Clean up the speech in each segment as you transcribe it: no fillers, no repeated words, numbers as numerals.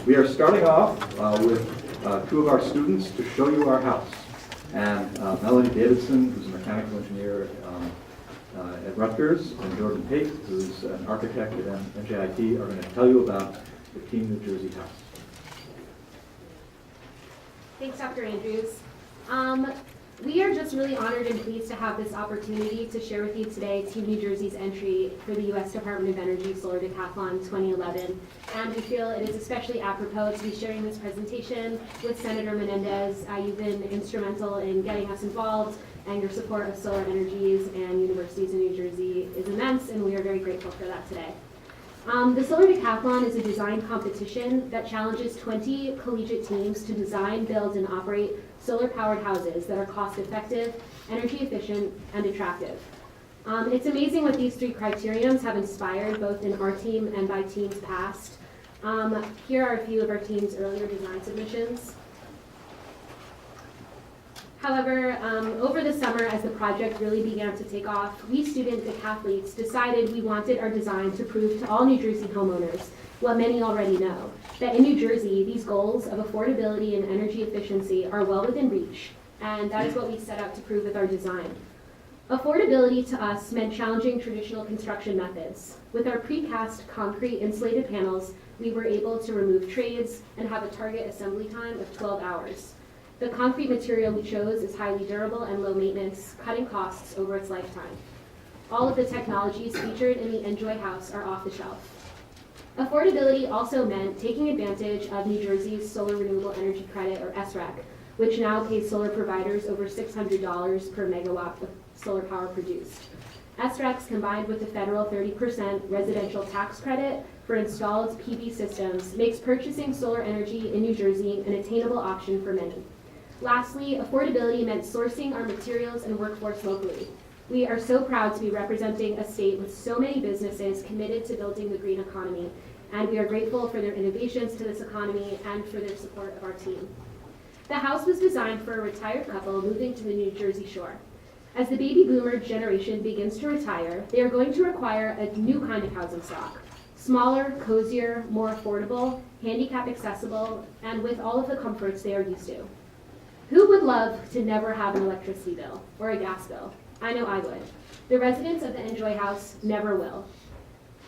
We are starting off with two of our students to show you our house. And Melanie Davidson, who's a mechanical engineer at Rutgers, and Jordan Pate, who's an architect at NJIT, are going to tell you about the Team New Jersey house. Thanks, Dr. Andrews. We are just really honored and pleased to have this opportunity to share with you today Team New Jersey's entry for the U.S. Department of Energy Solar Decathlon 2011. And we feel it is especially apropos to be sharing this presentation with Senator Menendez. You've been instrumental in getting us involved, and your support of solar energies and universities in New Jersey is immense, and we are very grateful for that today. The Solar Decathlon is a design competition that challenges 20 collegiate teams to design, build, and operate solar-powered houses that are cost-effective, energy-efficient, and attractive. It's amazing what these three criterions have inspired both in our team and by teams past. Here are a few of our team's earlier design submissions. However, over the summer, as the project really began to take off, we student decathletes decided we wanted our design to prove to all New Jersey homeowners what many already know, that in New Jersey, these goals of affordability and energy efficiency are well within reach, and that is what we set out to prove with our design. Affordability to us meant challenging traditional construction methods. With our precast concrete insulated panels, we were able to remove trades and have a target assembly time of 12 hours. The concrete material we chose is highly durable and low maintenance, cutting costs over its lifetime. All of the technologies featured in the Enjoy House are off the shelf. Affordability also meant taking advantage of New Jersey's Solar Renewable Energy Credit, or SREC, which now pays solar providers over $600 per megawatt of solar power produced. SRECs combined with the federal 30% residential tax credit for installed PV systems makes purchasing solar energy in New Jersey an attainable option for many. Lastly, affordability meant sourcing our materials and workforce locally. We are so proud to be representing a state with so many businesses committed to building the green economy, and we are grateful for their innovations to this economy and for their support of our team. The house was designed for a retired couple moving to the New Jersey shore. As the baby boomer generation begins to retire, they are going to require a new kind of housing stock. Smaller, cozier, more affordable, handicap accessible, and with all of the comforts they are used to. Who would love to never have an electricity bill or a gas bill? I know I would. The residents of the Enjoy House never will.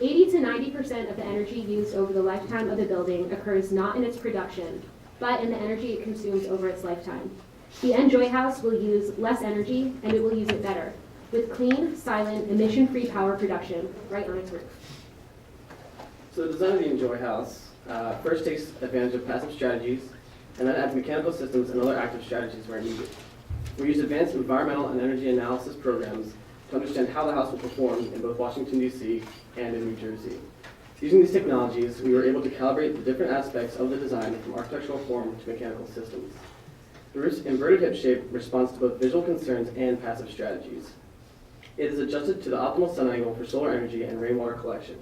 80 to 90% of the energy used over the lifetime of the building occurs not in its production, but in the energy it consumes over its lifetime. The Enjoy House will use less energy, and it will use it better, with clean, silent, emission-free power production right on its roof. So the design of the Enjoy House first takes advantage of passive strategies, and then adds mechanical systems and other active strategies where needed. We use advanced environmental and energy analysis programs to understand how the house will perform in both Washington, D.C. and in New Jersey. Using these technologies, we were able to calibrate the different aspects of the design from architectural form to mechanical systems. The roof's inverted hip shape responds to both visual concerns and passive strategies. It is adjusted to the optimal sun angle for solar energy and rainwater collection.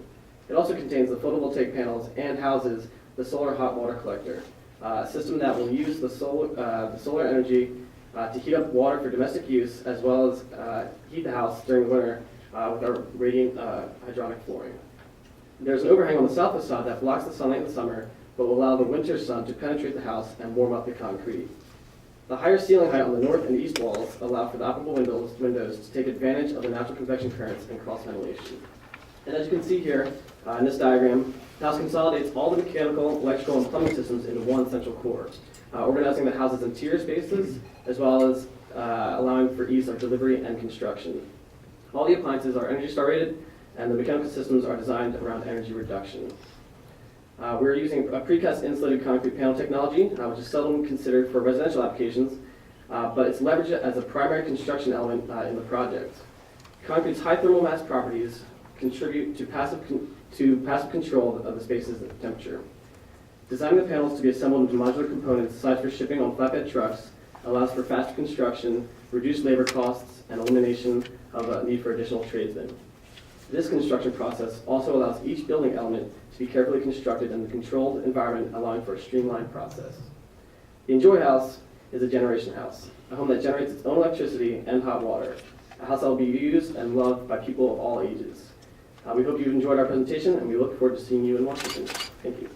It also contains the photovoltaic panels and houses the solar hot water collector, a system that will use the solar energy to heat up water for domestic use, as well as heat the house during the winter with our radiant hydronic flooring. There's an overhang on the south facade that blocks the sunlight in the summer, but will allow the winter sun to penetrate the house and warm up the concrete. The higher ceiling height on the north and east walls allow for the operable windows to take advantage of the natural convection currents and cross ventilation. And as you can see here in this diagram, the house consolidates all the mechanical, electrical, and plumbing systems into one central core, organizing the house's interior spaces, as well as allowing for ease of delivery and construction. All the appliances are Energy Star rated, and the mechanical systems are designed around energy reduction. We're using a precast insulated concrete panel technology, which is seldom considered for residential applications, but it's leveraged as a primary construction element in the project. Concrete's high thermal mass properties contribute to passive control of the space's temperature. Designing the panels to be assembled into modular components sized for shipping on flatbed trucks allows for faster construction, reduced labor costs, and elimination of a need for additional tradesmen. This construction process also allows each building element to be carefully constructed in a controlled environment, allowing for a streamlined process. The Enjoy House is a generation house, a home that generates its own electricity and hot water, a house that will be used and loved by people of all ages. We hope you've enjoyed our presentation, and we look forward to seeing you in Washington. Thank you.